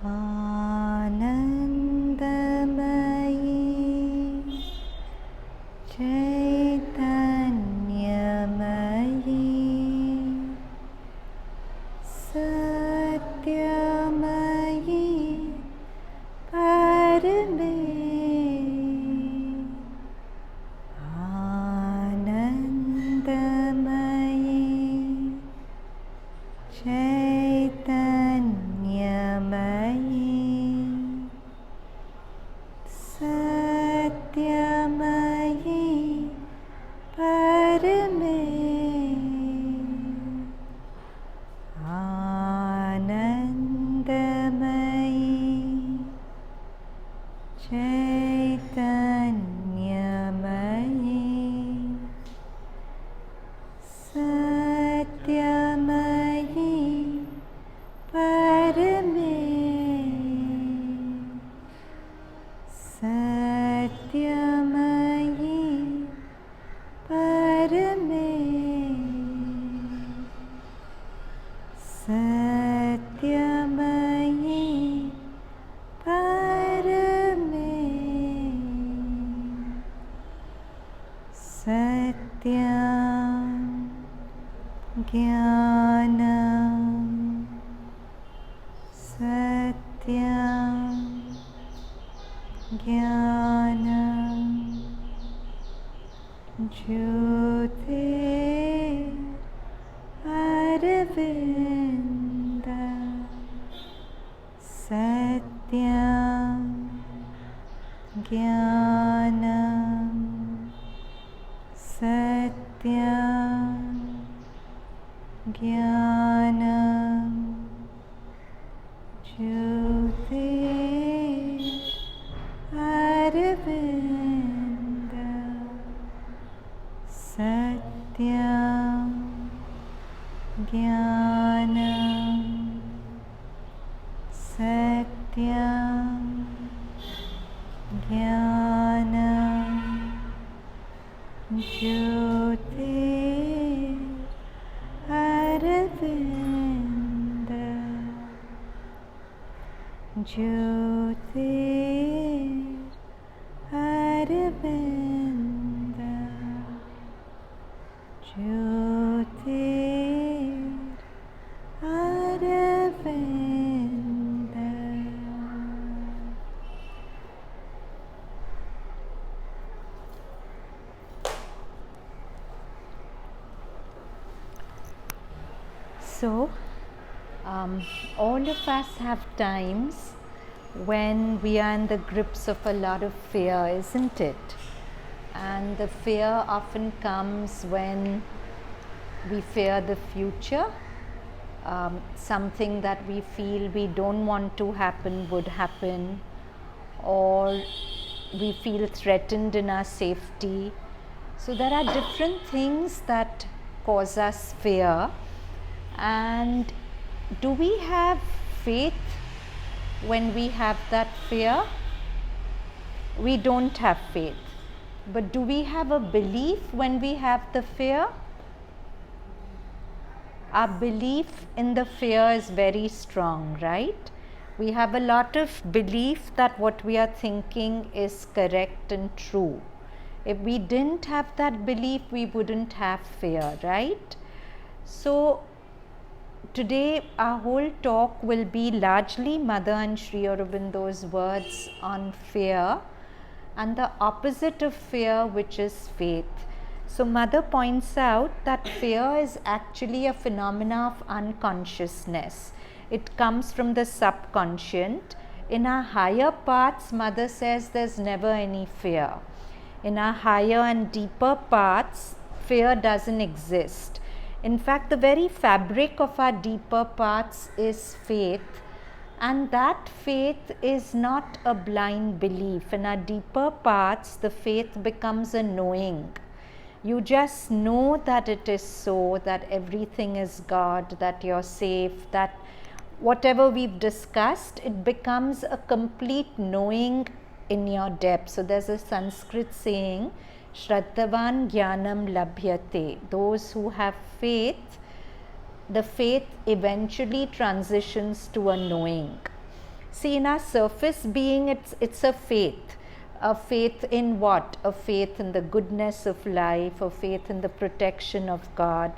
Anandamayi Chaitanyamayi Satyamayi Parame Anandamayi Chaitanyamayi Satyamayi Parame Anandamayi Chaitanyamayi Satyamayi Parame Satyamayi Parame Satyamayi Parame Satyam Jnanam Satyam Jnanam Jyoti Aravinda Satyam Jnanam Satyam Jnanam Jyoti Aravinda Satyam Jnanam Satyam Jnanam Jyoti Aravinda Jyoti Aravinda Jyoti Aravinda. So, all of us have times when we are in the grips of a lot of fear, isn't it? And the fear often comes when we fear the future. Something that we feel we don't want to happen would happen, or we feel threatened in our safety. So there are different things that cause us fear. And do we have faith when we have that fear? We don't have faith. But do we have a belief when we have the fear? Our belief in the fear is very strong, right? We have a lot of belief that what we are thinking is correct and true. If we didn't have that belief, we wouldn't have fear, right? So today our whole talk will be largely Mother and Sri Aurobindo's words on fear and the opposite of fear, which is faith. So Mother points out that fear is actually a phenomena of unconsciousness. It comes from the subconscious. In our higher parts, Mother says there's never any fear. In our higher and deeper parts, fear doesn't exist. In fact, the very fabric of our deeper parts is faith, and that faith is not a blind belief. In our deeper parts, the faith becomes a knowing. You just know that it is so, that everything is God, that you're safe, that whatever we've discussed, it becomes a complete knowing in your depth. So there's a Sanskrit saying, Shraddhavan Jnanam Labhyate. Those who have faith, the faith eventually transitions to a knowing. See, in our surface being, it's a faith. A faith in what? A faith in the goodness of life, a faith in the protection of God,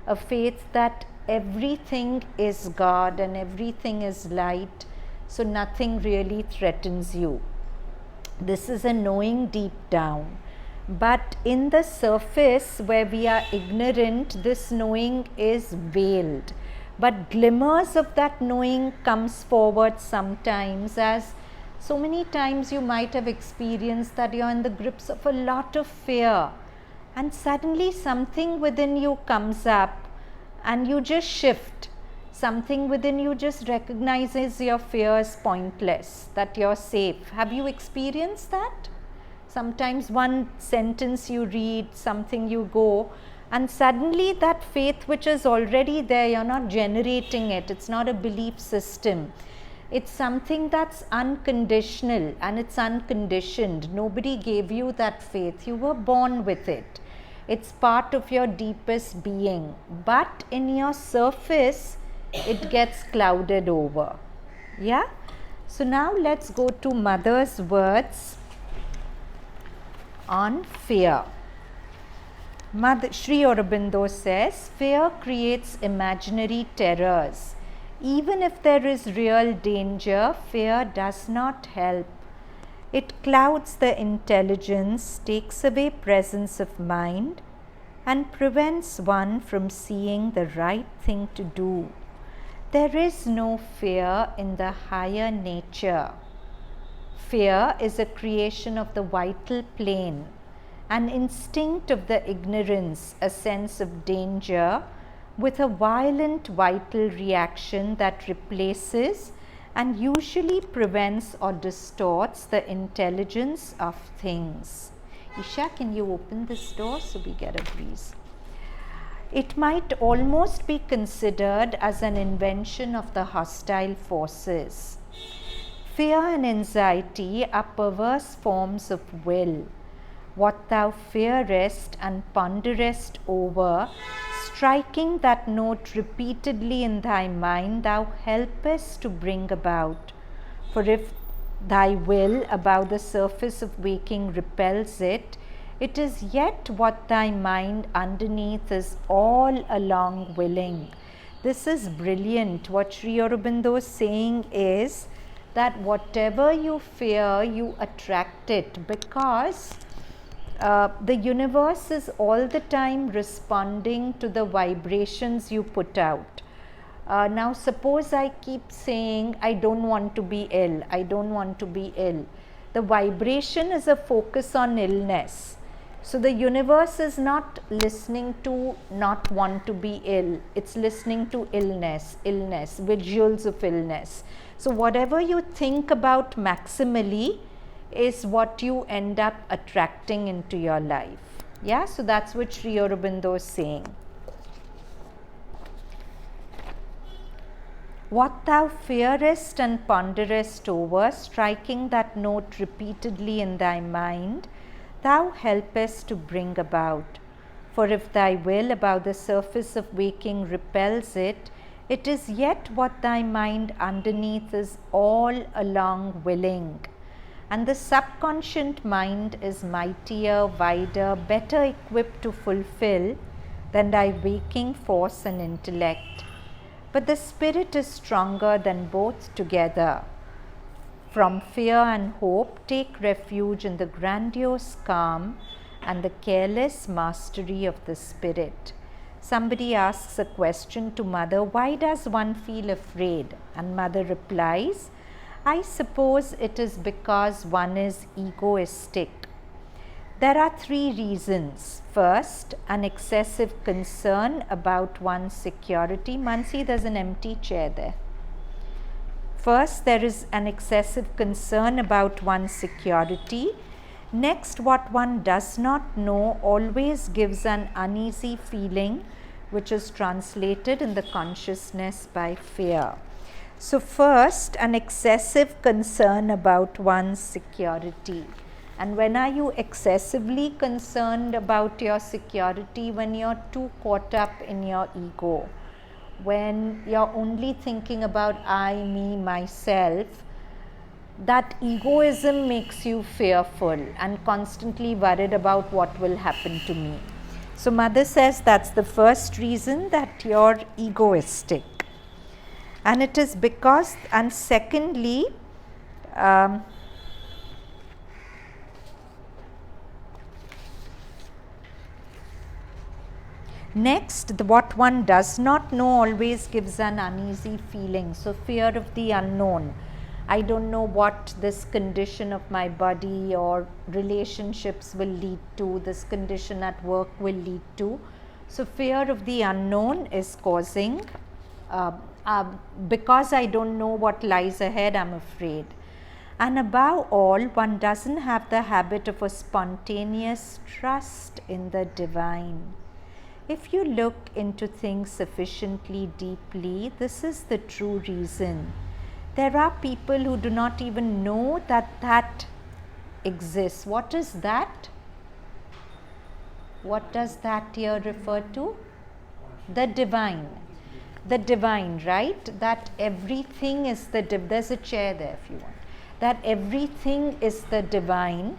a faith that everything is God and everything is light, so nothing really threatens you. This is a knowing deep down. But in the surface where we are ignorant, this knowing is veiled. But glimmers of that knowing comes forward sometimes, as so many times you might have experienced that you're in the grips of a lot of fear and suddenly something within you comes up and you just shift. Something within you just recognizes your fear is pointless, that you're safe. Have you experienced that? Sometimes one sentence you read, something you go, and suddenly that faith which is already there, you're not generating it. It's not a belief system. It's something that's unconditional and it's unconditioned. Nobody gave you that faith. You were born with it. It's part of your deepest being. But in your surface, it gets clouded over. Yeah? So now let's go to Mother's words on fear. Sri Aurobindo says, fear creates imaginary terrors. Even if there is real danger, fear does not help. It clouds the intelligence, takes away presence of mind, and prevents one from seeing the right thing to do. There is no fear in the higher nature. Fear is a creation of the vital plane, an instinct of the ignorance, a sense of danger, with a violent vital reaction that replaces and usually prevents or distorts the intelligence of things. Isha, can you open this door so we get a breeze? It might almost be considered as an invention of the hostile forces. Fear and anxiety are perverse forms of will. What thou fearest and ponderest over, striking that note repeatedly in thy mind, thou helpest to bring about. For if thy will above the surface of waking repels it, it is yet what thy mind underneath is all along willing. This is brilliant. What Sri Aurobindo is saying is that whatever you fear, you attract it, because the universe is all the time responding to the vibrations you put out. Now suppose I keep saying, I don't want to be ill, I don't want to be ill. The vibration is a focus on illness. So the universe is not listening to not want to be ill, it's listening to illness, visuals of illness. So whatever you think about maximally is what you end up attracting into your life. Yeah, so that's what Sri Aurobindo is saying. What thou fearest and ponderest over, striking that note repeatedly in thy mind, thou helpest to bring about. For if thy will above the surface of waking repels it, it is yet what thy mind underneath is all along willing. And the subconscious mind is mightier, wider, better equipped to fulfill than thy waking force and intellect. But the spirit is stronger than both together. From fear and hope, take refuge in the grandiose calm and the careless mastery of the spirit. Somebody asks a question to Mother, why does one feel afraid? And Mother replies, I suppose it is because one is egoistic. There are three reasons. First, an excessive concern about one's security. Mansi, there's an empty chair there. First, there is an excessive concern about one's security. Next, what one does not know always gives an uneasy feeling, which is translated in the consciousness by fear. So first, an excessive concern about one's security. And when are you excessively concerned about your security? When you're too caught up in your ego. When you're only thinking about I, me, myself, that egoism makes you fearful and constantly worried about what will happen to me. So mother says that's the first reason, that you're egoistic. And it is because, and secondly, next, what one does not know always gives an uneasy feeling. So fear of the unknown. I don't know what this condition of my body or relationships will lead to, this condition at work will lead to. So fear of the unknown is causing, because I don't know what lies ahead, I'm afraid. And above all, one doesn't have the habit of a spontaneous trust in the divine. If you look into things sufficiently deeply, this is the true reason. There are people who do not even know that that exists. What is that? What does that here refer to? The divine. The divine, right? That everything is the divine. There's a chair there if you want. That everything is the divine,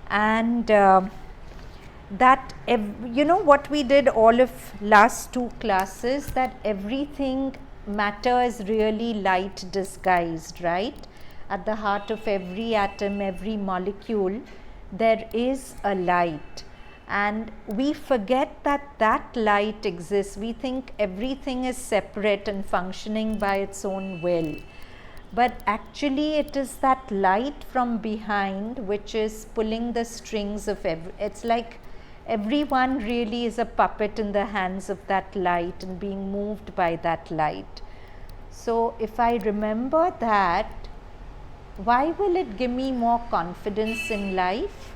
and that you know what we did all of last 2 classes, that everything, matter is really light disguised, right? At the heart of every atom, every molecule, there is a light, and we forget that that light exists. We think everything is separate and functioning by its own will, but actually it is that light from behind which is pulling the strings of it's like everyone really is a puppet in the hands of that light and being moved by that light. So if I remember that, why will it give me more confidence in life?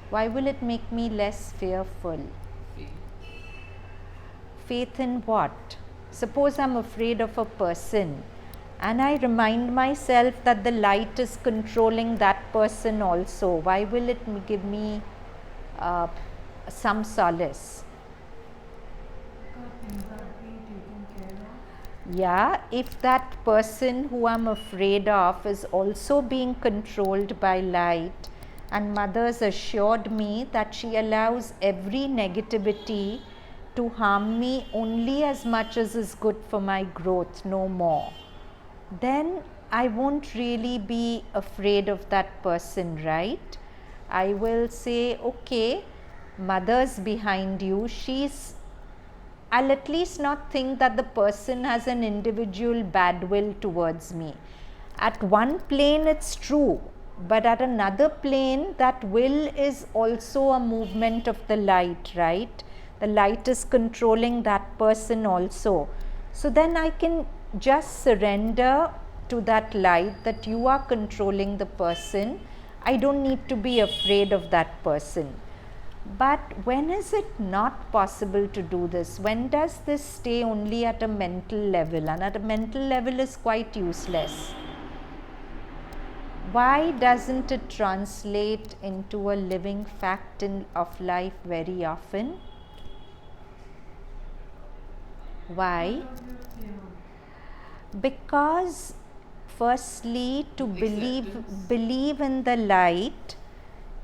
Why will it make me less fearful? Faith in what? Suppose I'm afraid of a person, and I remind myself that the light is controlling that person also. Why will it give me some solace? Yeah, if that person who I'm afraid of is also being controlled by light, and mother's assured me that she allows every negativity to harm me only as much as is good for my growth, no more, then I won't really be afraid of that person, right? I will say, okay, mother's behind you, I'll at least not think that the person has an individual bad will towards me. At one plane it's true, but at another plane that will is also a movement of the light, right? The light is controlling that person also. So then I can just surrender to that light, that you are controlling the person. I don't need to be afraid of that person. But when is it not possible to do this? When does this stay only at a mental level, and at a mental level is quite useless? Why doesn't it translate into a living fact of life very often? Why? Because firstly, to believe in the light,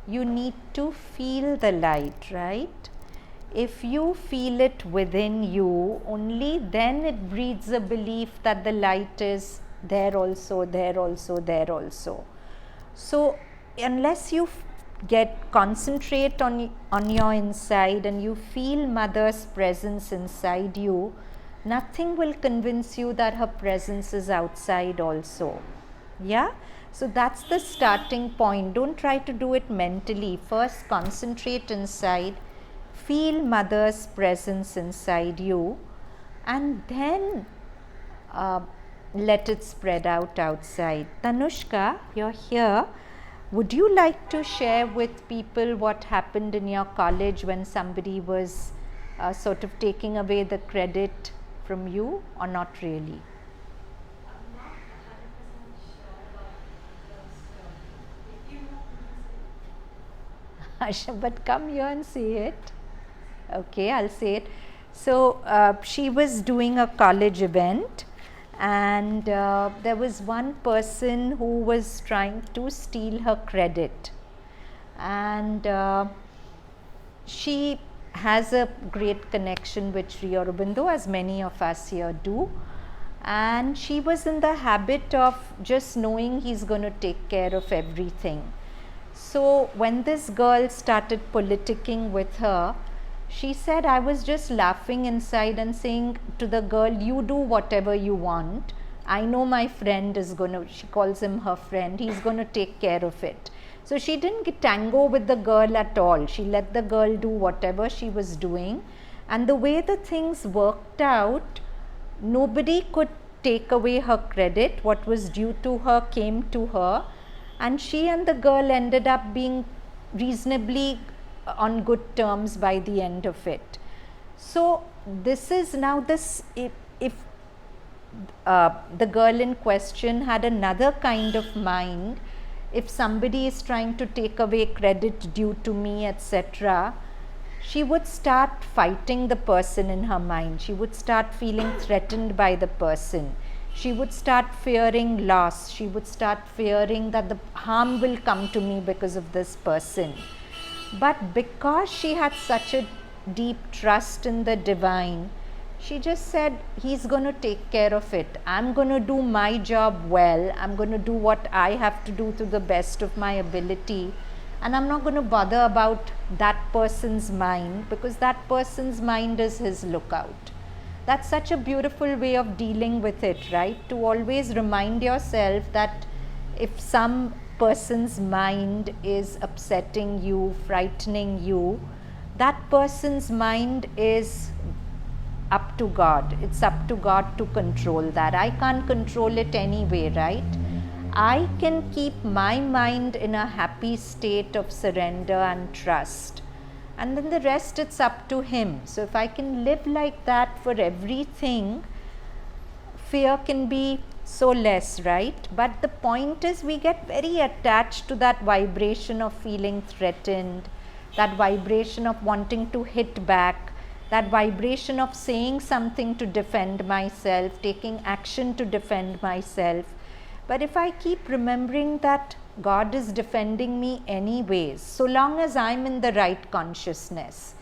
you need to feel the light, right? If you feel it within you, only then it breeds a belief that the light is there also, there also, there also. So unless you concentrate on your inside and you feel mother's presence inside you, nothing will convince you that her presence is outside also. Yeah? So that's the starting point. Don't try to do it mentally. First concentrate inside, feel mother's presence inside you, and then let it spread out outside. Tanushka, you're here. Would you like to share with people what happened in your college when somebody was sort of taking away the credit from you, or not really? But come here and say it. Okay, I'll say it. So she was doing a college event, and there was one person who was trying to steal her credit, and she has a great connection with Sri Aurobindo, as many of us here do, and she was in the habit of just knowing he's going to take care of everything. So when this girl started politicking with her, she said, I was just laughing inside and saying to the girl, you do whatever you want. I know my friend is going to, she calls him her friend, he's going to take care of it. So she didn't get tango with the girl at all. She let the girl do whatever she was doing. And the way the things worked out, nobody could take away her credit. What was due to her came to her. And she and the girl ended up being reasonably on good terms by the end of it. So this is now this, if the girl in question had another kind of mind, if somebody is trying to take away credit due to me, etc., she would start fighting the person in her mind. She would start feeling threatened by the person. She would start fearing loss. She would start fearing that the harm will come to me because of this person. But because she had such a deep trust in the divine, she just said, he's going to take care of it. I'm going to do my job well. I'm going to do what I have to do to the best of my ability. And I'm not going to bother about that person's mind, because that person's mind is his lookout. That's such a beautiful way of dealing with it, right? To always remind yourself that if some person's mind is upsetting you, frightening you, that person's mind is up to God. It's up to God to control that. I can't control it anyway, right? I can keep my mind in a happy state of surrender and trust. And then the rest, it's up to him. So if I can live like that for everything, fear can be so less, right? But the point is, we get very attached to that vibration of feeling threatened, that vibration of wanting to hit back, that vibration of saying something to defend myself, taking action to defend myself. But if I keep remembering that God is defending me anyways, so long as I'm in the right consciousness.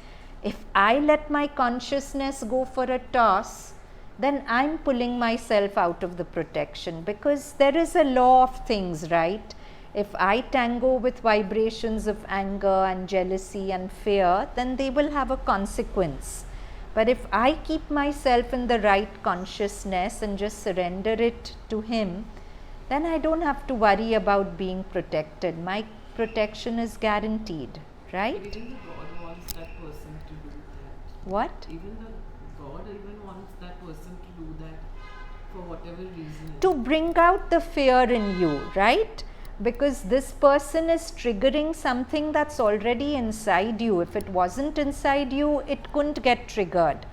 If I let my consciousness go for a toss, then I'm pulling myself out of the protection, because there is a law of things, right? If I tango with vibrations of anger and jealousy and fear, then they will have a consequence. But if I keep myself in the right consciousness and just surrender it to him, then I don't have to worry about being protected. My protection is guaranteed, right? Even the God wants that person to do that. What? Even the God even wants that person to do that for whatever reason. To bring out the fear in you, right? Because this person is triggering something that's already inside you. If it wasn't inside you, it couldn't get triggered.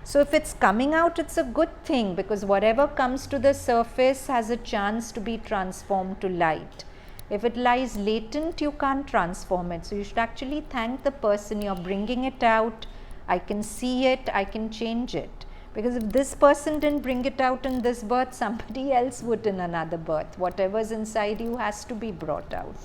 So if it's coming out, it's a good thing, because whatever comes to the surface has a chance to be transformed to light. If it lies latent, you can't transform it. So you should actually thank the person. You're bringing it out. I can see it. I can change it. Because if this person didn't bring it out in this birth, somebody else would in another birth. Whatever's inside you has to be brought out.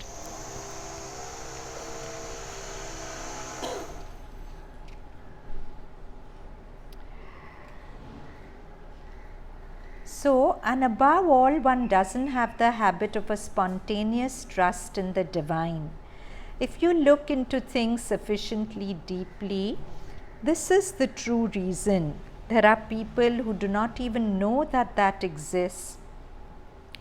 So, and above all, one doesn't have the habit of a spontaneous trust in the divine. If you look into things sufficiently deeply, this is the true reason. There are people who do not even know that that exists,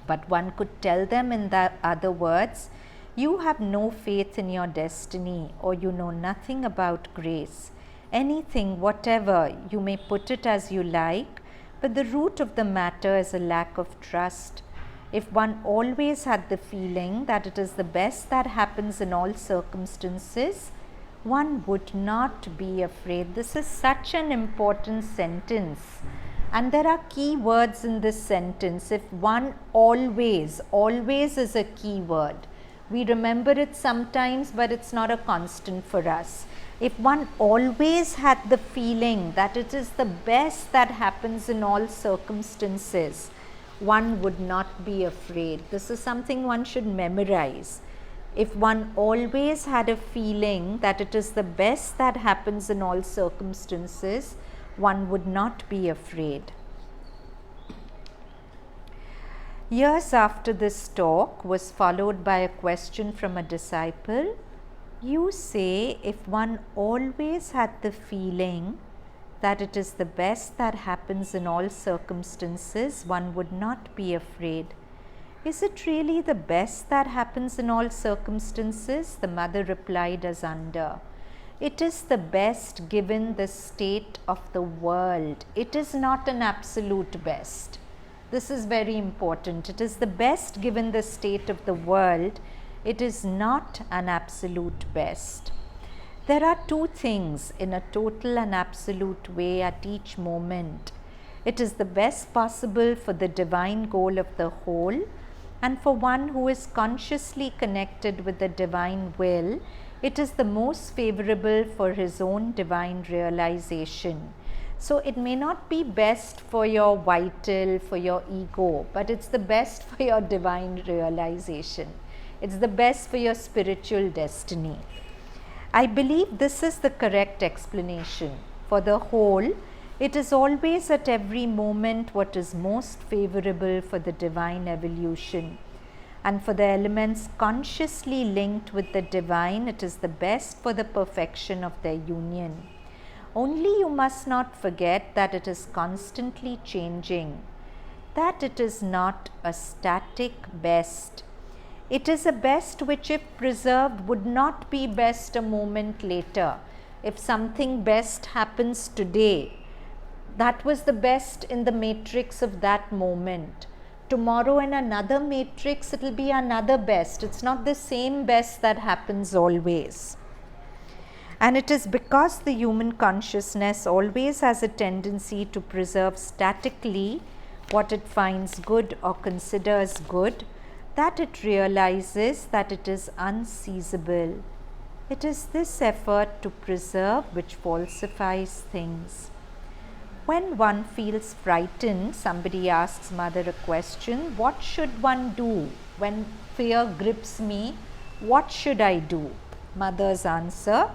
but one could tell them in the other words, you have no faith in your destiny, or you know nothing about grace. Anything, whatever, you may put it as you like, but the root of the matter is a lack of trust. If one always had the feeling that it is the best that happens in all circumstances, one would not be afraid. This is such an important sentence. And there are key words in this sentence. If one always is a key word. We remember it sometimes, but it's not a constant for us. If one always had the feeling that it is the best that happens in all circumstances, one would not be afraid. This is something one should memorize. If one always had a feeling that it is the best that happens in all circumstances, one would not be afraid. Years after this talk was followed by a question from a disciple. You say if one always had the feeling that it is the best that happens in all circumstances, one would not be afraid. Is it really the best that happens in all circumstances? The mother replied as under. It is the best given the state of the world. It is not an absolute best. This is very important. It is the best given the state of the world. It is not an absolute best. There are two things in a total and absolute way at each moment. It is the best possible for the divine goal of the whole, and for one who is consciously connected with the divine will, it is the most favorable for his own divine realization. So it may not be best for your vital, for your ego, but it's the best for your divine realization. It's the best for your spiritual destiny. I believe this is the correct explanation. For the whole, it is always at every moment what is most favorable for the divine evolution. And for the elements consciously linked with the divine, it is the best for the perfection of their union. Only you must not forget that it is constantly changing, that it is not a static best. It is a best which, if preserved, would not be best a moment later. If something best happens today, that was the best in the matrix of that moment. Tomorrow in another matrix, it will be another best. It's not the same best that happens always. And it is because the human consciousness always has a tendency to preserve statically what it finds good or considers good, that it realizes that it is unseizable. It is this effort to preserve which falsifies things. When one feels frightened, somebody asks mother a question, what should one do? When fear grips me, what should I do? Mother's answer,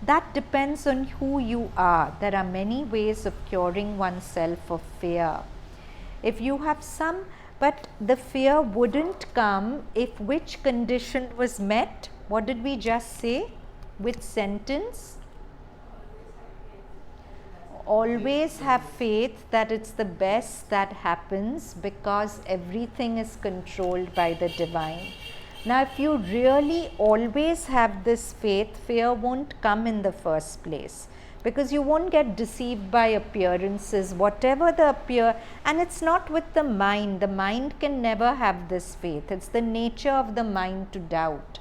that depends on who you are. There are many ways of curing oneself of fear. If you have some, but the fear wouldn't come if which condition was met? What did we just say? Which sentence? Always have faith that it's the best that happens because everything is controlled by the divine. Now, if you really always have this faith, fear won't come in the first place, because you won't get deceived by appearances, whatever the appear, and it's not with the mind. The mind can never have this faith. It's the nature of the mind to doubt.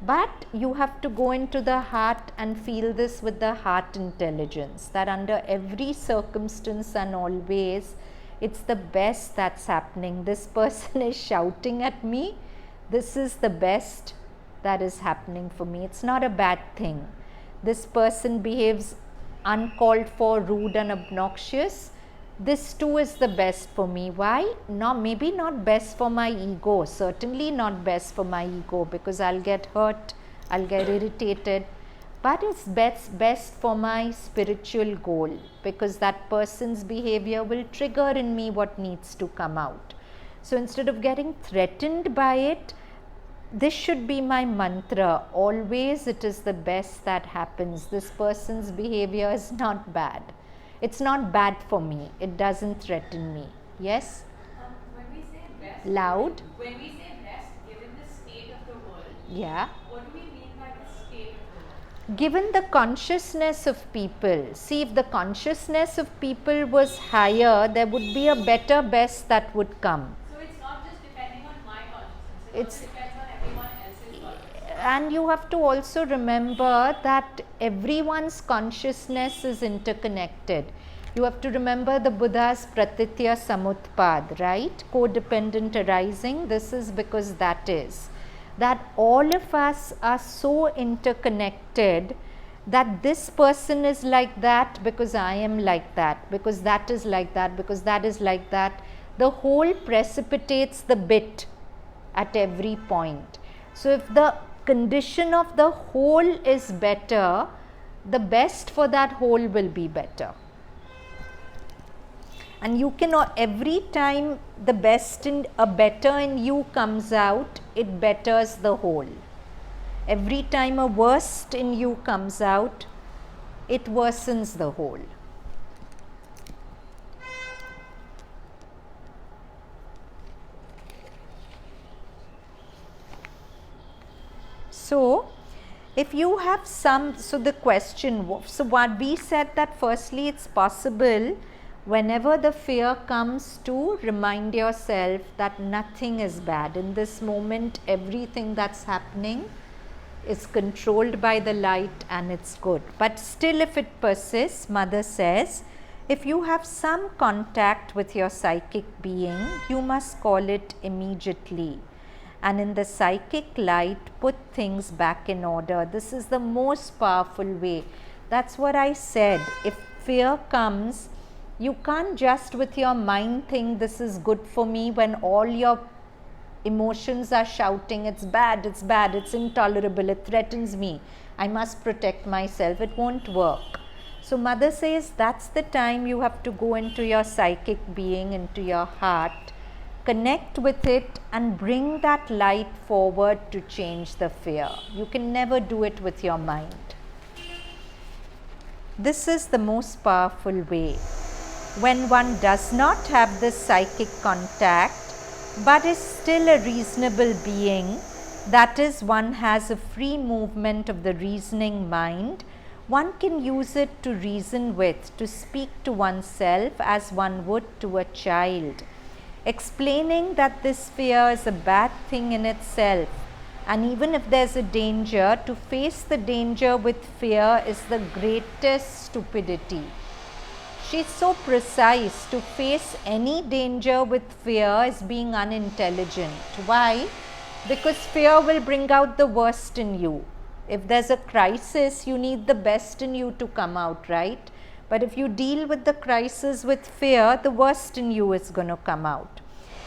But you have to go into the heart and feel this with the heart intelligence, that under every circumstance and always, it's the best that's happening. This person is shouting at me. This is the best that is happening for me. It's not a bad thing. This person behaves uncalled for, rude and obnoxious. This too is the best for me. Why? No, maybe not best for my ego. Certainly not best for my ego, because I'll get hurt, I'll get irritated. But it's best for my spiritual goal, because that person's behavior will trigger in me what needs to come out. So instead of getting threatened by it, this should be my mantra. Always it is the best that happens. This person's behavior is not bad. It's not bad for me. It doesn't threaten me. Yes? When we say best, Loud? When we say best, given the state of the world, Yeah. what do we mean by the state of the world? Given the consciousness of people, see, if the consciousness of people was higher, there would be a better best that would come. So it's not just depending on my consciousness, it It's- also depends on everyone else's consciousness. And you have to also remember that everyone's consciousness is interconnected. You have to remember the Buddha's Pratitya Samutpad, right? Codependent arising. This is because that all of us are so interconnected that this person is like that because I am like that, because that is like that, because that is like that. The whole precipitates the bit at every point. So if the condition of the whole is better, the best for that whole will be better. And you can, every time the best in a better in you comes out, it betters the whole. Every time a worst in you comes out, it worsens the whole. So if you have so the question, so what we said that firstly it's possible whenever the fear comes to remind yourself that nothing is bad. In this moment, everything that's happening is controlled by the light and it's good. But still if it persists, Mother says, if you have some contact with your psychic being, you must call it immediately. And in the psychic light, put things back in order. This is the most powerful way. That's what I said. If fear comes, you can't just with your mind think this is good for me when all your emotions are shouting, it's bad, it's intolerable, it threatens me, I must protect myself. It won't work. So Mother says that's the time you have to go into your psychic being, into your heart, connect with it and bring that light forward to change the fear. You can never do it with your mind. This is the most powerful way. When one does not have this psychic contact, but is still a reasonable being, that is, one has a free movement of the reasoning mind, one can use it to reason with, to speak to oneself as one would to a child, explaining that this fear is a bad thing in itself, and even if there's a danger, to face the danger with fear is the greatest stupidity. She's so precise. To face any danger with fear is being unintelligent. Why? Because fear will bring out the worst in you. If there's a crisis, you need the best in you to come out, right? But if you deal with the crisis with fear, the worst in you is going to come out.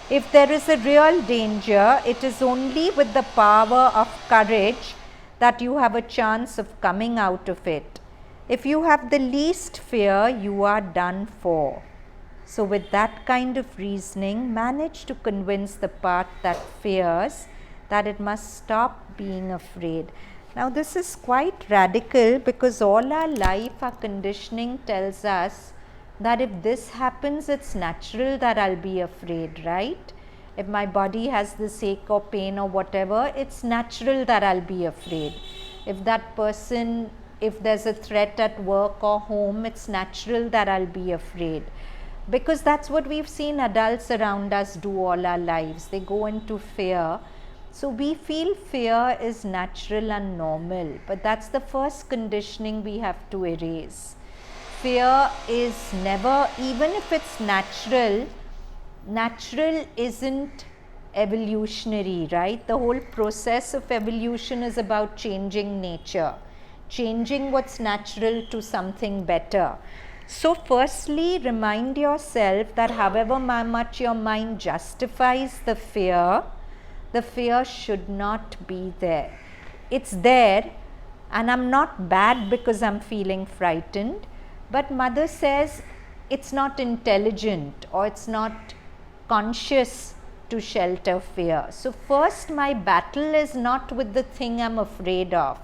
If there is a real danger, it is only with the power of courage that you have a chance of coming out of it. If you have the least fear, you are done for. So with that kind of reasoning, manage to convince the part that fears that it must stop being afraid. Now this is quite radical because all our life, our conditioning tells us that if this happens, it's natural that I'll be afraid, right? If my body has this ache or pain or whatever, it's natural that I'll be afraid. If that person, if there's a threat at work or home, it's natural that I'll be afraid. Because that's what we've seen adults around us do all our lives. They go into fear. So we feel fear is natural and normal, but that's the first conditioning we have to erase. Fear is never, even if it's natural, natural isn't evolutionary, right? The whole process of evolution is about changing nature, changing what's natural to something better. So firstly, remind yourself that however much your mind justifies the fear should not be there. It's there, and I'm not bad because I'm feeling frightened, but Mother says it's not intelligent or it's not conscious to shelter fear. So first, my battle is not with the thing I'm afraid of.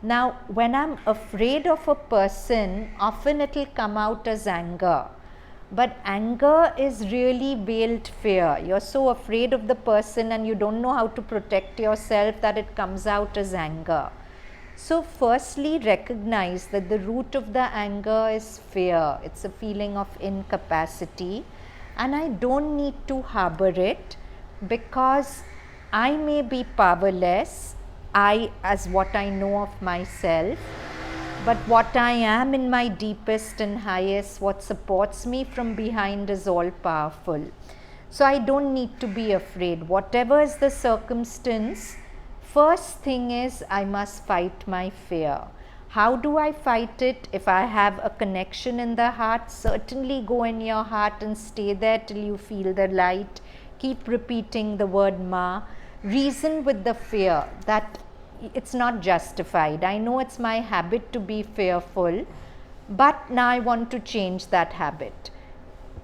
Now, when I'm afraid of a person, often it'll come out as anger. But anger is really veiled fear. You're so afraid of the person and you don't know how to protect yourself that it comes out as anger. So firstly, recognize that the root of the anger is fear. It's a feeling of incapacity, and I don't need to harbor it because I may be powerless, as what I know of myself, but what I am in my deepest and highest, what supports me from behind is all powerful. So I don't need to be afraid. Whatever is the circumstance, first thing is I must fight my fear. How do I fight it? If I have a connection in the heart, certainly go in your heart and stay there till you feel the light. Keep repeating the word Ma. Reason with the fear that it's not justified. I know it's my habit to be fearful, but now I want to change that habit.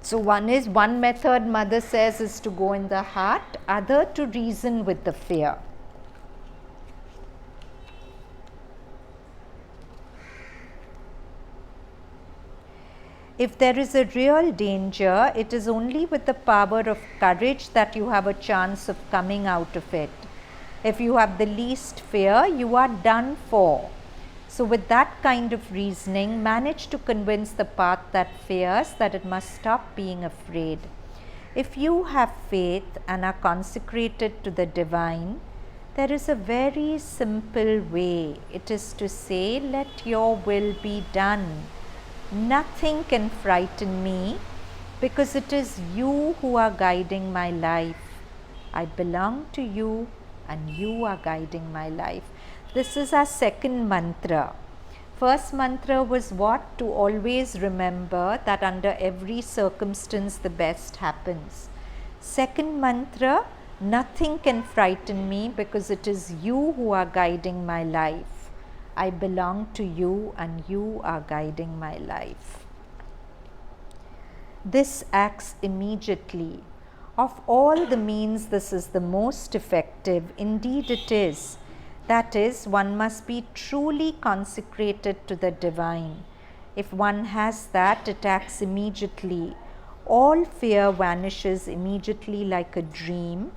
So one method mother says is to go in the heart, other to reason with the fear. If there is a real danger, it is only with the power of courage that you have a chance of coming out of it. If you have the least fear, you are done for. So with that kind of reasoning, manage to convince the path that fears that it must stop being afraid. If you have faith and are consecrated to the divine, there is a very simple way. It is to say, let your will be done. Nothing can frighten me because it is you who are guiding my life. I belong to you and you are guiding my life. This is our second mantra. First mantra was what? To always remember that under every circumstance the best happens. Second mantra, nothing can frighten me because it is you who are guiding my life. I belong to you and you are guiding my life. This acts immediately. Of all the means, this is the most effective. Indeed it is. That is, one must be truly consecrated to the divine. If one has that, it acts immediately. All fear vanishes immediately like a dream,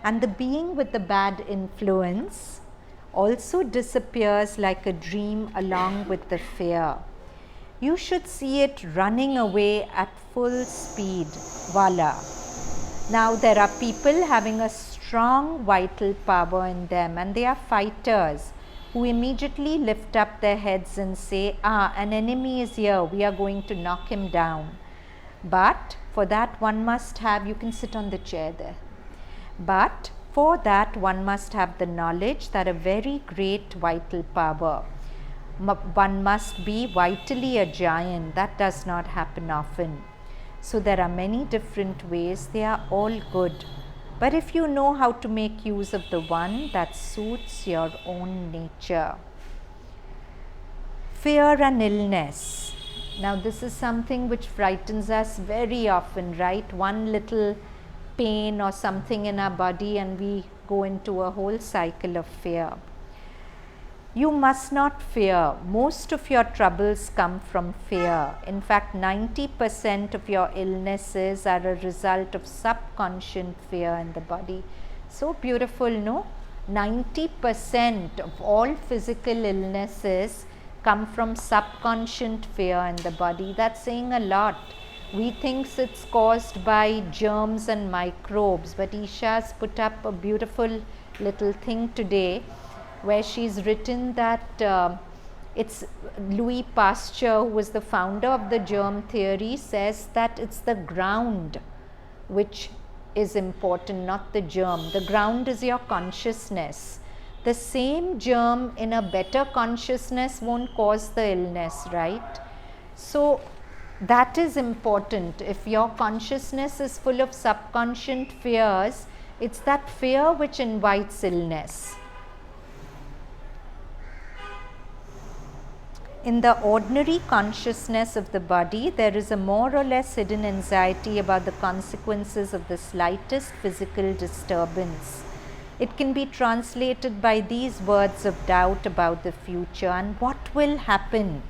and the being with the bad influence also disappears like a dream along with the fear. You should see it running away at full speed. Voila. Now there are people having a strong vital power in them, and they are fighters who immediately lift up their heads and say, an enemy is here, we are going to knock him down. But for that one must have, you can sit on the chair there, but for that one must have the knowledge that a very great vital power, one must be vitally a giant. That does not happen often. So there are many different ways, they are all good. But if you know how to make use of the one that suits your own nature. Fear and illness. Now this is something which frightens us very often, right? One little pain or something in our body and we go into a whole cycle of fear. You must not fear. Most of your troubles come from fear. In fact, 90% of your illnesses are a result of subconscious fear in the body. So beautiful, no? 90% of all physical illnesses come from subconscious fear in the body. That's saying a lot. We think it's caused by germs and microbes, but Isha's put up a beautiful little thing today where she's written that it's Louis Pasteur, who was the founder of the germ theory, says that it's the ground which is important, not the germ. The ground is your consciousness. The same germ in a better consciousness won't cause the illness, right? So that is important. If your consciousness is full of subconscious fears, it's that fear which invites illness. In the ordinary consciousness of the body, there is a more or less hidden anxiety about the consequences of the slightest physical disturbance. It can be translated by these words of doubt about the future and what will happen.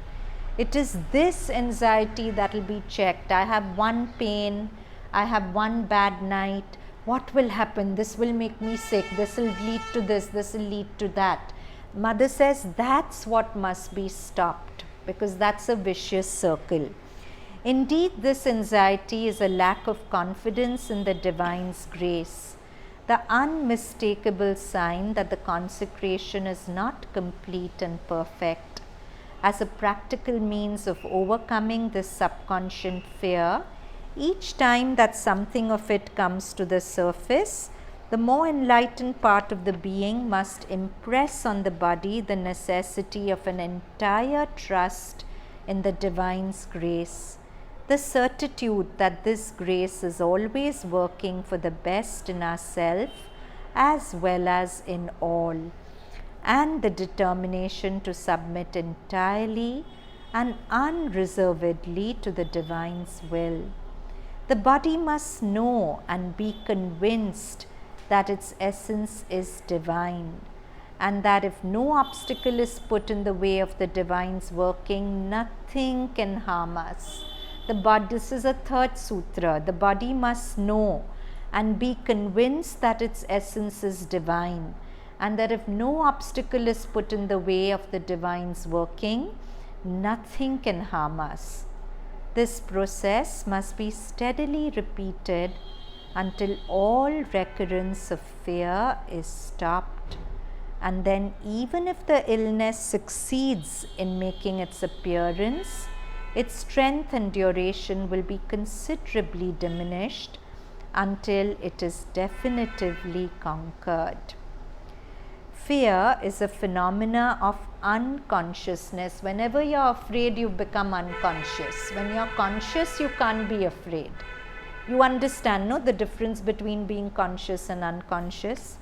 It is this anxiety that will be checked. I have one pain, I have one bad night. What will happen? This will make me sick. This will lead to this. This will lead to that. Mother says that's what must be stopped because that's a vicious circle. Indeed, this anxiety is a lack of confidence in the divine's grace, the unmistakable sign that the consecration is not complete and perfect. As a practical means of overcoming this subconscious fear, each time that something of it comes to the surface, The more enlightened part of the being must impress on the body the necessity of an entire trust in the Divine's grace, the certitude that this grace is always working for the best in ourselves as well as in all, and the determination to submit entirely and unreservedly to the Divine's will. The body must know and be convinced that its essence is divine, and that if no obstacle is put in the way of the Divine's working, nothing can harm us. This is a third sutra. The body must know and be convinced that its essence is divine, and that if no obstacle is put in the way of the Divine's working, nothing can harm us. This process must be steadily repeated until all recurrence of fear is stopped, and then even if the illness succeeds in making its appearance, its strength and duration will be considerably diminished until it is definitively conquered. Fear is a phenomena of unconsciousness. Whenever you're afraid, you become unconscious. When you're conscious, you can't be afraid. You understand, no, the difference between being conscious and unconscious?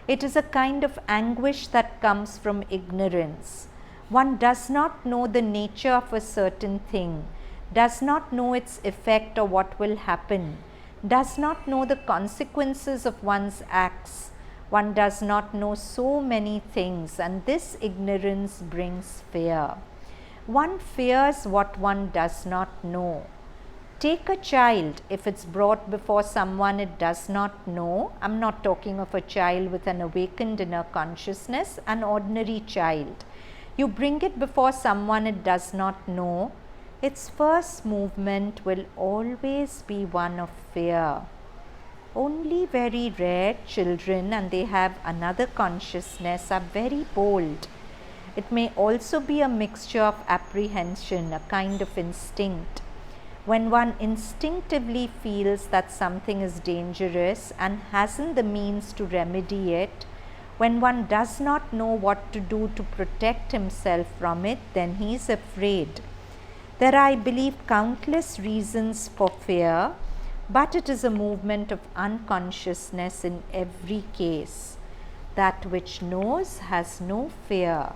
It is a kind of anguish that comes from ignorance. One does not know the nature of a certain thing, does not know its effect or what will happen, does not know the consequences of one's acts. One does not know so many things, and this ignorance brings fear. One fears what one does not know. Take a child, if it's brought before someone it does not know. I'm not talking of a child with an awakened inner consciousness, an ordinary child. You bring it before someone it does not know, its first movement will always be one of fear. Only very rare children, and they have another consciousness, are very bold. It may also be a mixture of apprehension, a kind of instinct. When one instinctively feels that something is dangerous and hasn't the means to remedy it, when one does not know what to do to protect himself from it, then he is afraid. There are, I believe, countless reasons for fear, but it is a movement of unconsciousness in every case. That which knows has no fear.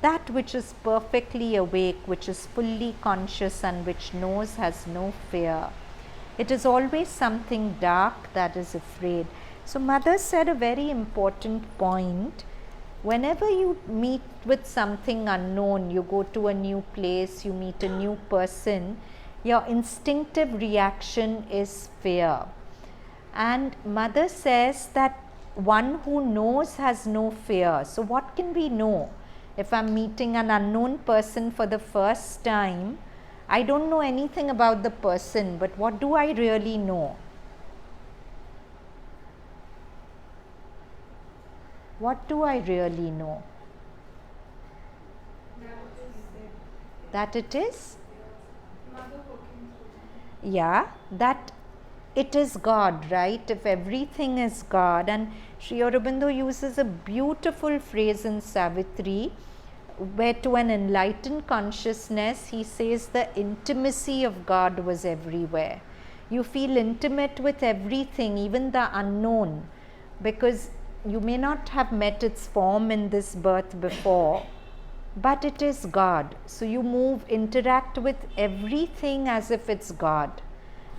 That which is perfectly awake, which is fully conscious and which knows has no fear. It is always something dark that is afraid. So Mother said a very important point. Whenever you meet with something unknown, you go to a new place, you meet a new person, your instinctive reaction is fear. And Mother says that one who knows has no fear. So what can we know? If I'm meeting an unknown person for the first time, I don't know anything about the person, but what do I really know? What do I really know? That it is? Yeah, that it is God, right? If everything is God. And Sri Aurobindo uses a beautiful phrase in Savitri, where to an enlightened consciousness, he says the intimacy of God was everywhere. You feel intimate with everything, even the unknown, because you may not have met its form in this birth before, but it is God. So you interact with everything as if it's God.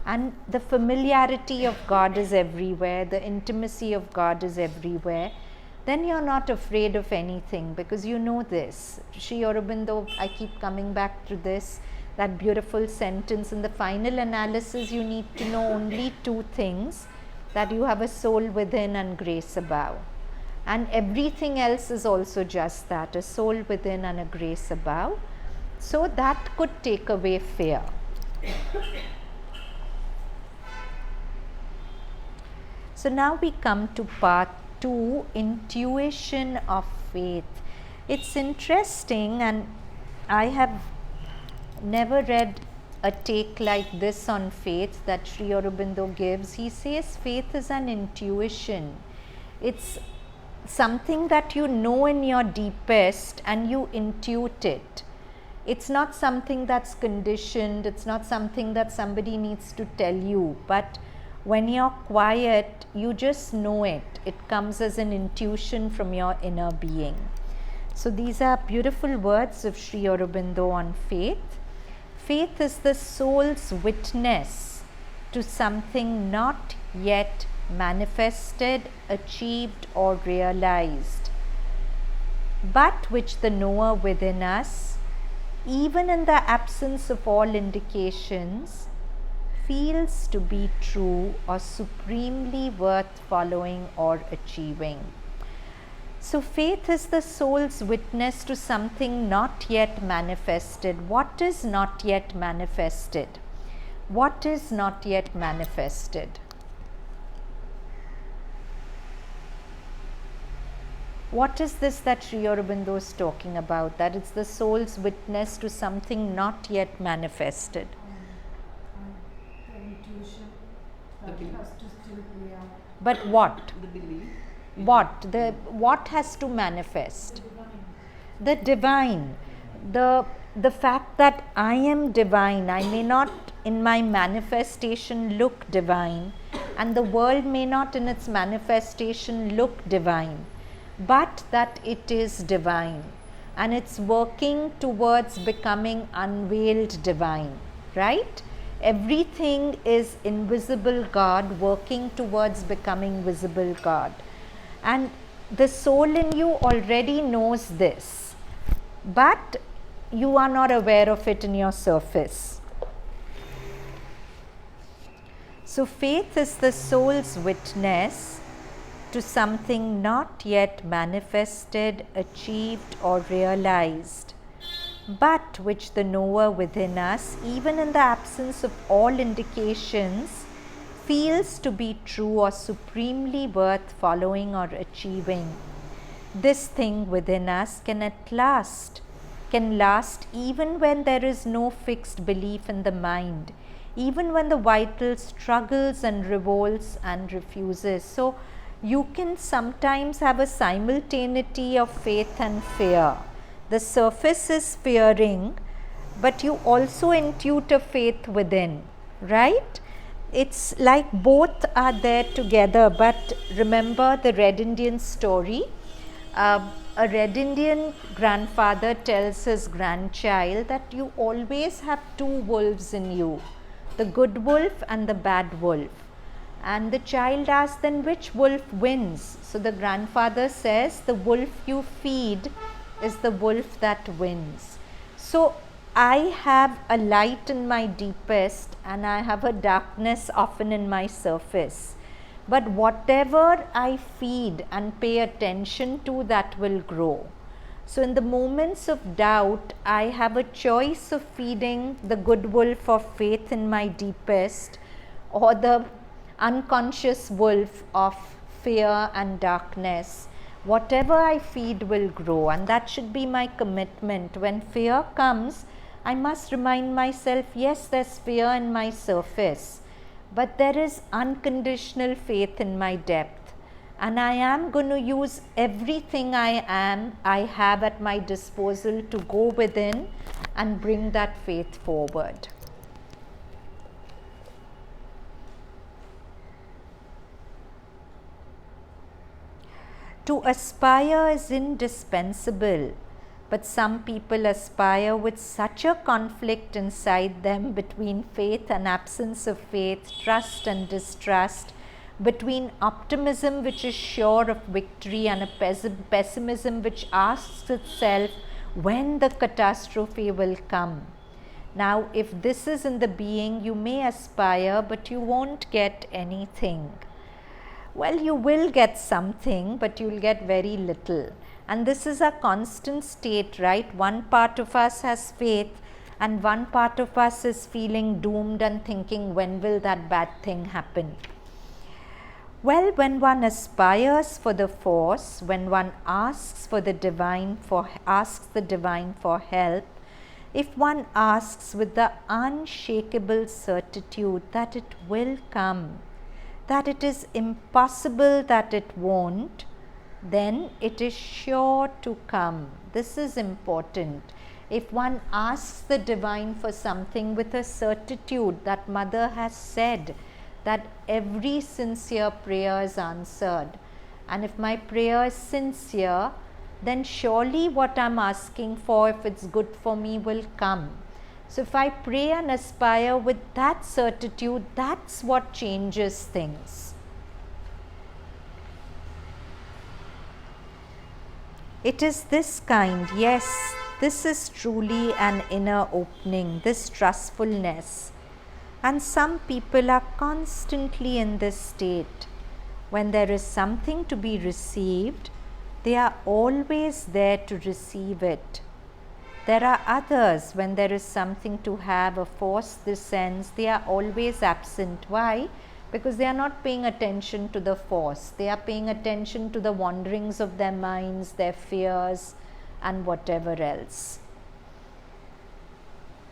And the familiarity of God is everywhere, the intimacy of God is everywhere. Then you're not afraid of anything, because you know this. Sri Aurobindo, I keep coming back to this, that beautiful sentence. In the final analysis, you need to know only two things, that you have a soul within and grace above. And everything else is also just that, a soul within and a grace above. So that could take away fear. So now we come to part 2, intuition of faith. It's interesting, and I have never read a take like this on faith that Sri Aurobindo gives. He says faith is an intuition. It's something that you know in your deepest and you intuit it. It's not something that's conditioned, it's not something that somebody needs to tell you, but when you're quiet, you just know it. It comes as an intuition from your inner being. So these are beautiful words of Sri Aurobindo on faith. Faith is the soul's witness to something not yet manifested, achieved, or realized, but which the knower within us, even in the absence of all indications, feels to be true or supremely worth following or achieving. So faith is the soul's witness to something not yet manifested. What is not yet manifested? What is not yet manifested? What is this that Sri Aurobindo is talking about? That it's the soul's witness to something not yet manifested. The intuition The that belief. has to still play out. But what? The belief. What has to manifest? The divine. The divine. The fact that I am divine. I may not in my manifestation look divine, and the world may not in its manifestation look divine, but that it is divine and it's working towards becoming unveiled divine, right? Everything is invisible God working towards becoming visible God. And the soul in you already knows this, but you are not aware of it in your surface. So faith is the soul's witness to something not yet manifested, achieved, or realized, but which the knower within us, even in the absence of all indications, feels to be true or supremely worth following or achieving. This thing within us can last even when there is no fixed belief in the mind, even when the vital struggles and revolts and refuses. So you can sometimes have a simultaneity of faith and fear. The surface is fearing, but you also intuit a faith within, right? It's like both are there together. But remember the Red Indian story. A Red Indian grandfather tells his grandchild that you always have two wolves in you, the good wolf and the bad wolf. And the child asks, then which wolf wins? So the grandfather says, the wolf you feed is the wolf that wins. So I have a light in my deepest and I have a darkness often in my surface. But whatever I feed and pay attention to, that will grow. So in the moments of doubt, I have a choice of feeding the good wolf of faith in my deepest, or the unconscious wolf of fear and darkness. Whatever I feed will grow, and that should be my commitment. When fear comes, I must remind myself, yes, there's fear in my surface, but there is unconditional faith in my depth, and I am going to use everything I have at my disposal to go within and bring that faith forward. To aspire is indispensable, but some people aspire with such a conflict inside them between faith and absence of faith, trust and distrust, between optimism which is sure of victory and a pessimism which asks itself when the catastrophe will come. Now, if this is in the being, you may aspire, but you won't get anything. Well, you will get something, but you will get very little. And this is a constant state, right? One part of us has faith and one part of us is feeling doomed and thinking, when will that bad thing happen? Well, when one aspires for the force, when one asks the divine for help, if one asks with the unshakable certitude that it will come, that it is impossible that it won't, then it is sure to come. This is important. If one asks the divine for something with a certitude that Mother has said that every sincere prayer is answered, and if my prayer is sincere, then surely what I'm asking for, if it's good for me, will come. So if I pray and aspire with that certitude, that's what changes things. It is this kind, yes, this is truly an inner opening, this trustfulness. And some people are constantly in this state. When there is something to be received, they are always there to receive it. There are others, when there is something to have, a force descends, they are always absent. Why? Because they are not paying attention to the force. They are paying attention to the wanderings of their minds, their fears, and whatever else.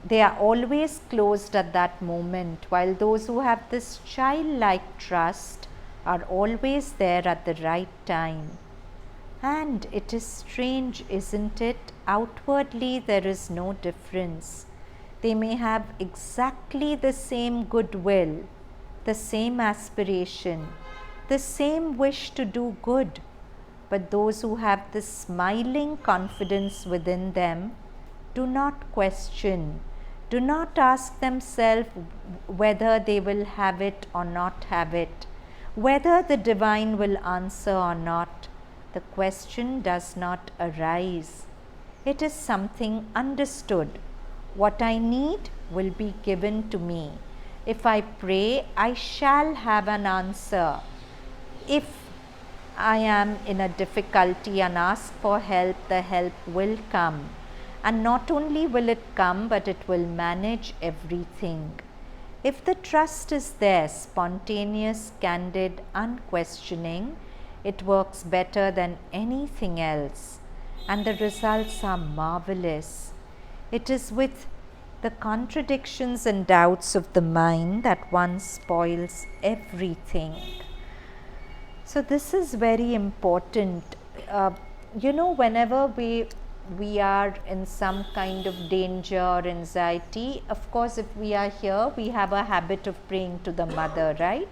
They are always closed at that moment, while those who have this childlike trust are always there at the right time. And it is strange, isn't it? Outwardly there is no difference. They may have exactly the same goodwill, the same aspiration, the same wish to do good, but those who have this smiling confidence within them do not question, do not ask themselves whether they will have it or not have it, whether the divine will answer or not. The question does not arise. It is something understood. What I need will be given to me. If I pray, I shall have an answer. If I am in a difficulty and ask for help, the help will come. And not only will it come, but it will manage everything. If the trust is there, spontaneous, candid, unquestioning, it works better than anything else, and the results are marvelous. It is with the contradictions and doubts of the mind that one spoils everything. So this is very important. Whenever we are in some kind of danger or anxiety, of course, if we are here, we have a habit of praying to the Mother, right?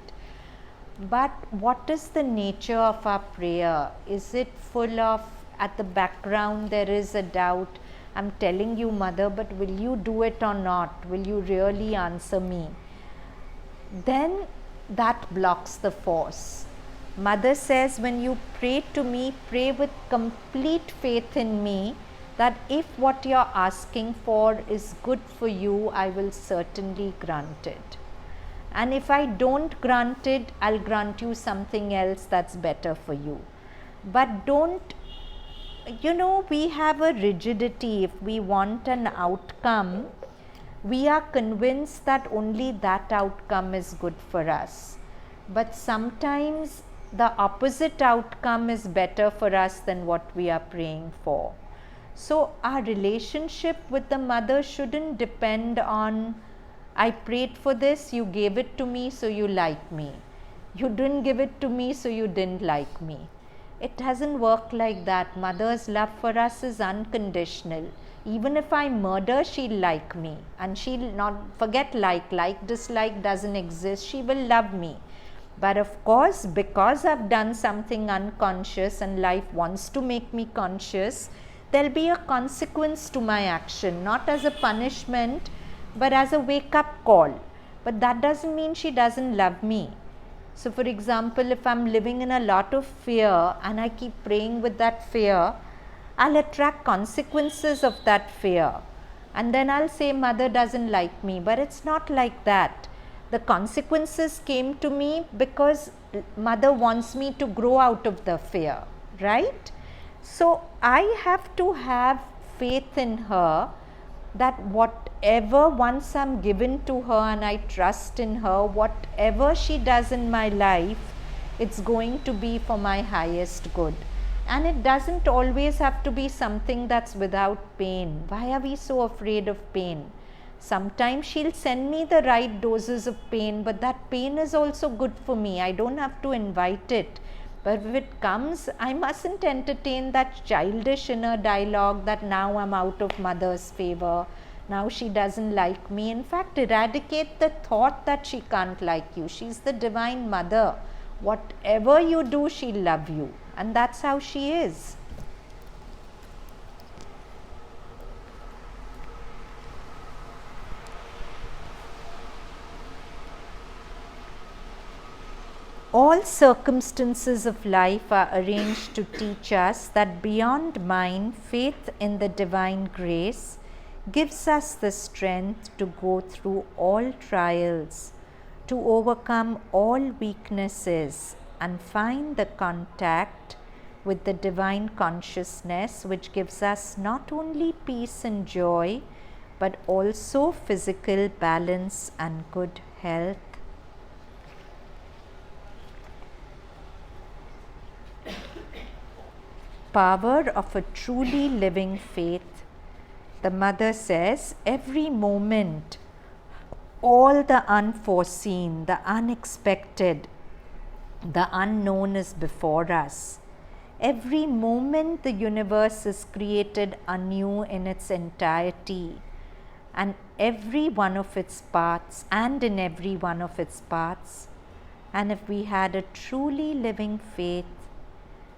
But what is the nature of our prayer? Is it full of, at the background there is a doubt, I'm telling you Mother, but will you do it or not? Will you really answer me? Then that blocks the force. Mother says, when you pray to me, pray with complete faith in me, that if what you're asking for is good for you, I will certainly grant it. And if I don't grant it, I'll grant you something else that's better for you. But don't, we have a rigidity. If we want an outcome, we are convinced that only that outcome is good for us. But sometimes the opposite outcome is better for us than what we are praying for. So our relationship with the Mother shouldn't depend on, I prayed for this, you gave it to me, so you like me. You didn't give it to me, so you didn't like me. It doesn't work like that. Mother's love for us is unconditional. Even if I murder, she'll like me. And she'll not forget like, dislike doesn't exist. She will love me. But of course, because I've done something unconscious and life wants to make me conscious, there'll be a consequence to my action, not as a punishment, but as a wake-up call. But that doesn't mean she doesn't love me. So for example, if I'm living in a lot of fear and I keep praying with that fear, I'll attract consequences of that fear. And then I'll say, Mother doesn't like me. But it's not like that. The consequences came to me because Mother wants me to grow out of the fear, right? So I have to have faith in her that whatever, once I'm given to her and I trust in her, whatever she does in my life, it's going to be for my highest good. And it doesn't always have to be something that's without pain. Why are we so afraid of pain? Sometimes she'll send me the right doses of pain, but that pain is also good for me. I don't have to invite it. But if it comes, I mustn't entertain that childish inner dialogue that now I'm out of mother's favor. Now she doesn't like me. In fact, eradicate the thought that she can't like you. She's the divine mother. Whatever you do, she'll love you. And that's how she is. All circumstances of life are arranged to teach us that beyond mind, faith in the divine grace gives us the strength to go through all trials, to overcome all weaknesses, and find the contact with the divine consciousness, which gives us not only peace and joy, but also physical balance and good health. Power of a truly living faith. The mother says, every moment, all the unforeseen, the unexpected, the unknown is before us. Every moment the universe is created anew in its entirety, and every one of its parts, and in every one of its parts. And if we had a truly living faith,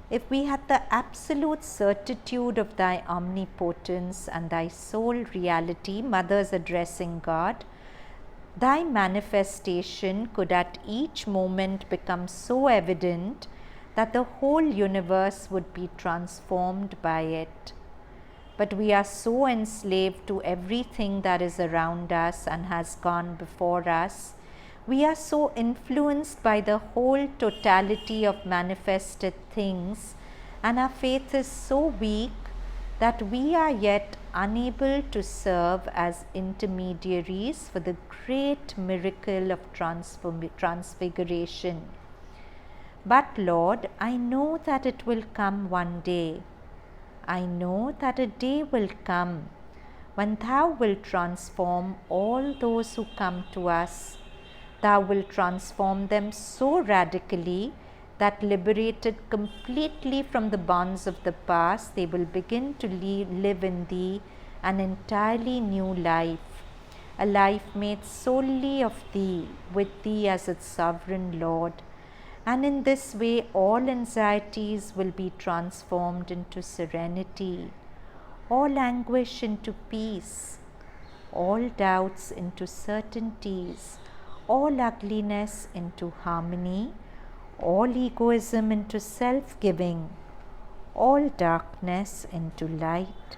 if we had the absolute certitude of thy omnipotence and thy sole reality, mother's addressing God, thy manifestation could at each moment become so evident that the whole universe would be transformed by it. But we are so enslaved to everything that is around us and has gone before us. We are so influenced by the whole totality of manifested things, and our faith is so weak that we are yet unable to serve as intermediaries for the great miracle of transfiguration. But Lord, I know that it will come one day. I know that a day will come when Thou wilt transform all those who come to us. Thou wilt transform them so radically that, liberated completely from the bonds of the past, they will begin to live in Thee an entirely new life, a life made solely of Thee, with Thee as its sovereign Lord. And in this way, all anxieties will be transformed into serenity, all anguish into peace, all doubts into certainties, all ugliness into harmony, all egoism into self-giving, all darkness into light,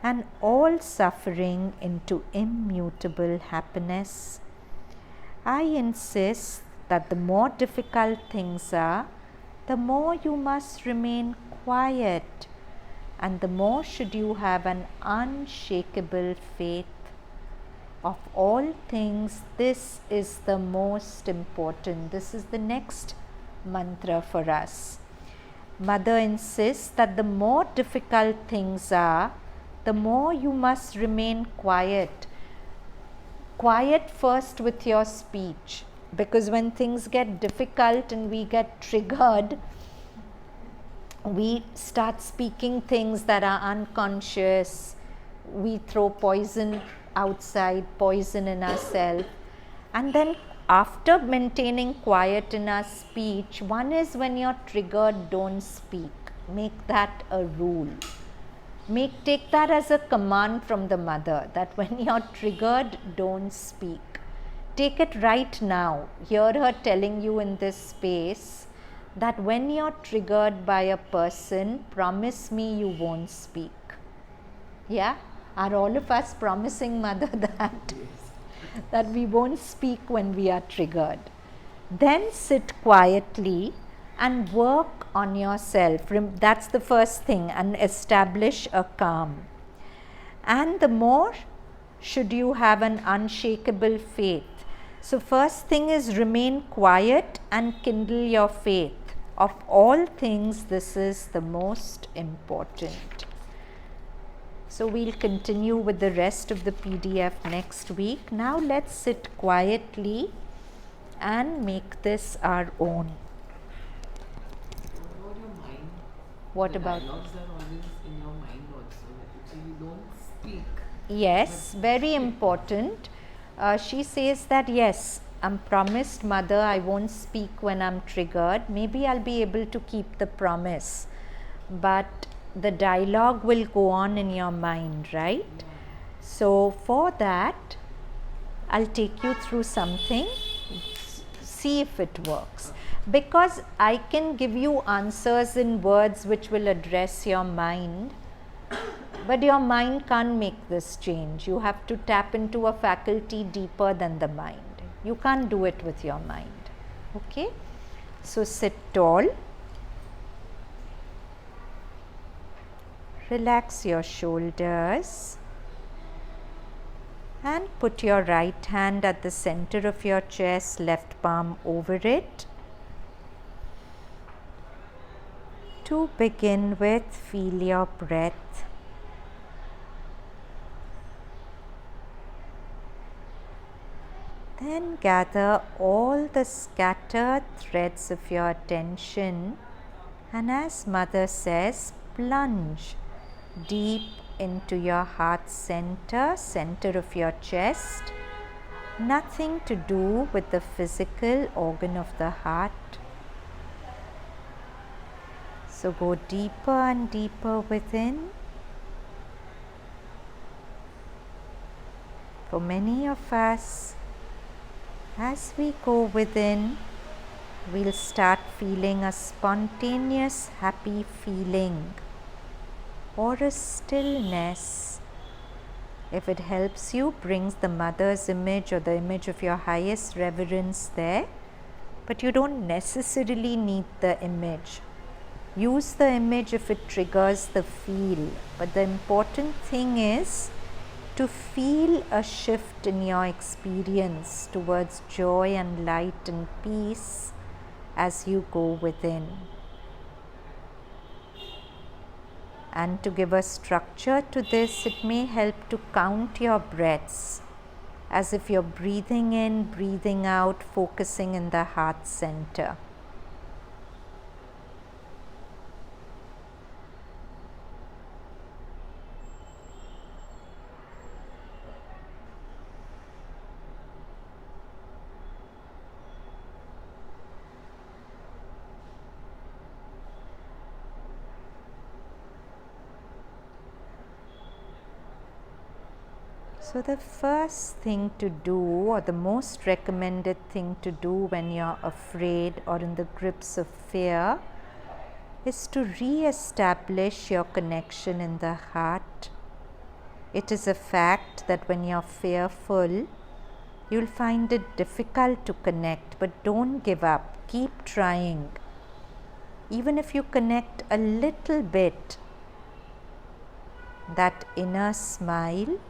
and all suffering into immutable happiness. I insist that the more difficult things are, the more you must remain quiet, and the more should you have an unshakable faith. Of all things, this is the most important. This is the next mantra for us. Mother insists that the more difficult things are, the more you must remain quiet. Quiet first with your speech, because when things get difficult and we get triggered, we start speaking things that are unconscious. We throw poison outside, poison in ourselves. And then after maintaining quiet in our speech, one is when you're triggered, don't speak. Make that a rule. Take that as a command from the mother, that when you're triggered, don't speak. Take it right now. Hear her telling you in this space that when you're triggered by a person, promise me you won't speak. Yeah? Are all of us promising mother that? That we won't speak when we are triggered. Then sit quietly and work on yourself. That's the first thing, and establish a calm. And the more should you have an unshakable faith. So first thing is remain quiet and kindle your faith. Of all things, this is the most important. So we'll continue with the rest of the PDF next week. Now let's sit quietly and make this our own. What about your mind? What The about? dialogues are always in your mind also. Actually, you don't speak. Yes, But very important. She says that yes, I'm promised mother I won't speak when I'm triggered. Maybe I'll be able to keep the promise. But the dialogue will go on in your mind, right? Yeah. So for that, I'll take you through something, see if it works. Because I can give you answers in words which will address your mind, but your mind can't make this change. You have to tap into a faculty deeper than the mind. You can't do it with your mind. Okay? So sit tall. Relax your shoulders. And put your right hand at the center of your chest, left palm over it. To begin with, feel your breath. Then gather all the scattered threads of your attention, and as Mother says, plunge deep into your heart center, center of your chest. Nothing to do with the physical organ of the heart. So go deeper and deeper within. For many of us, as we go within, we'll start feeling a spontaneous happy feeling or a stillness. If it helps you, brings the mother's image or the image of your highest reverence there, but you don't necessarily need the image. Use the image if it triggers the feel, but the important thing is to feel a shift in your experience towards joy and light and peace as you go within. And to give a structure to this, it may help to count your breaths as if you're breathing in, breathing out, focusing in the heart center. So the first thing to do, or the most recommended thing to do when you're afraid or in the grips of fear, is to re-establish your connection in the heart. It is a fact that when you're fearful, you'll find it difficult to connect, but don't give up. Keep trying. Even if you connect a little bit, that inner smile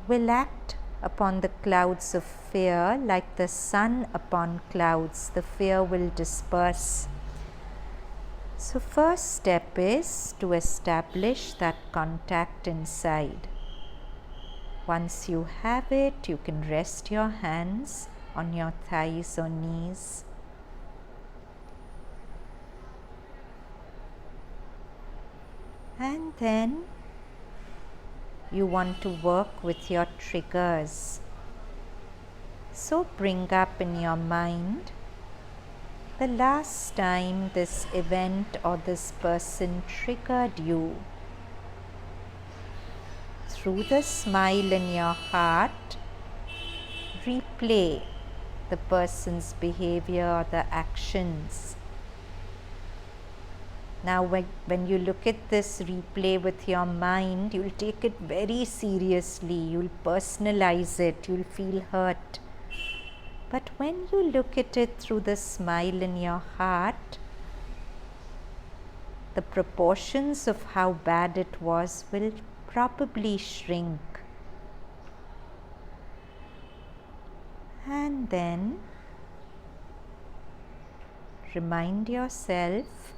will act upon the clouds of fear like the sun upon clouds. The fear will disperse. So first step is to establish that contact inside. Once you have it, you can rest your hands on your thighs or knees. And then you want to work with your triggers. So bring up in your mind the last time this event or this person triggered you. Through the smile in your heart, replay the person's behavior or the actions. Now when you look at this replay with your mind, you'll take it very seriously, you'll personalize it, you'll feel hurt. But when you look at it through the smile in your heart, the proportions of how bad it was will probably shrink. And then remind yourself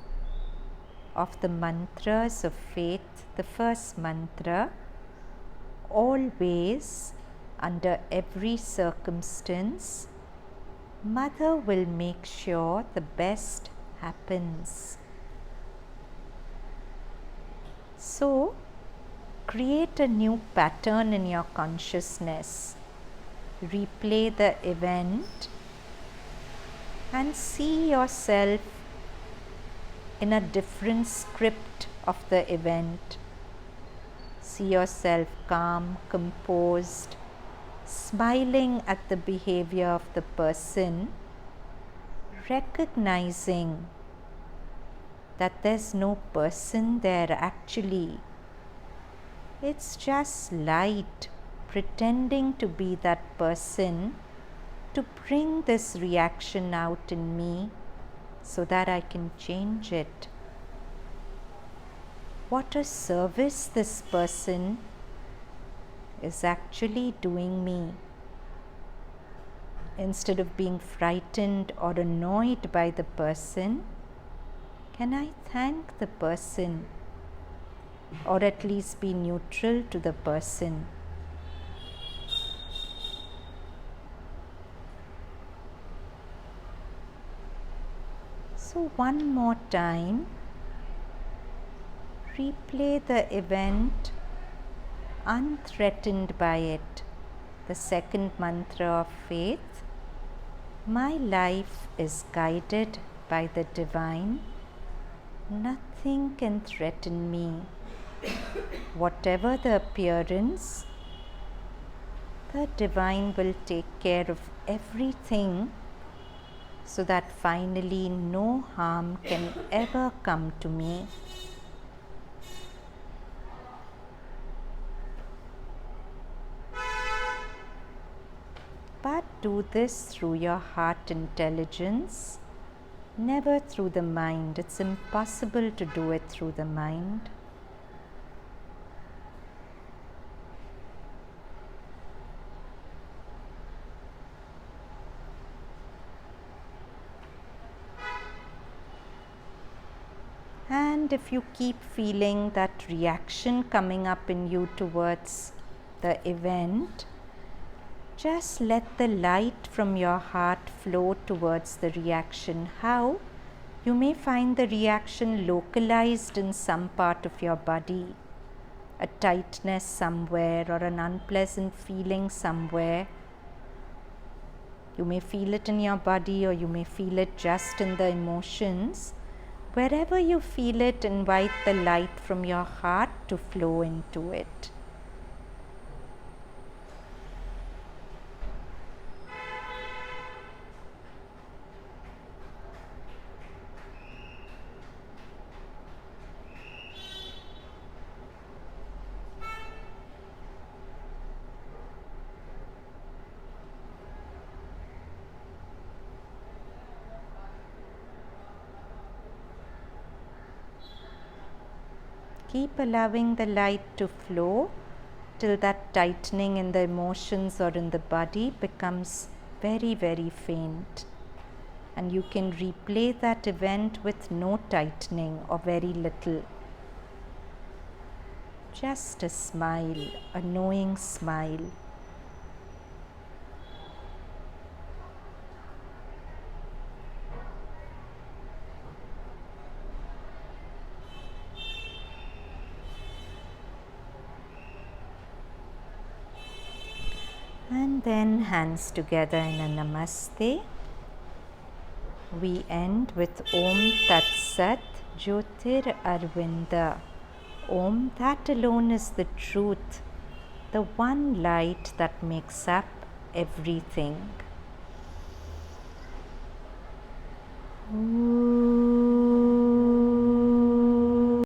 of the mantras of faith, the first mantra, always, under every circumstance, Mother will make sure the best happens. So, create a new pattern in your consciousness. Replay the event and see yourself in a different script of the event. See yourself calm, composed, smiling at the behavior of the person, recognizing that there's no person there actually. It's just light pretending to be that person to bring this reaction out in me so that I can change it. What a service this person is actually doing me. Instead of being frightened or annoyed by the person, can I thank the person or at least be neutral to the person? So one more time, replay the event unthreatened by it. The second mantra of faith, my life is guided by the divine. Nothing can threaten me. Whatever the appearance, the divine will take care of everything so that finally no harm can ever come to me. But do this through your heart intelligence, never through the mind. It's impossible to do it through the mind. And if you keep feeling that reaction coming up in you towards the event, just let the light from your heart flow towards the reaction. How? You may find the reaction localized in some part of your body, a tightness somewhere or an unpleasant feeling somewhere. You may feel it in your body or you may feel it just in the emotions. Wherever you feel it, invite the light from your heart to flow into it. Keep allowing the light to flow till that tightening in the emotions or in the body becomes very, very faint. And you can replay that event with no tightening or very little. Just a smile, a knowing smile. And then hands together in a namaste. We end with Om Tat Sat Jyotir Arvinda. Om, that alone is the truth, the one light that makes up everything. Om.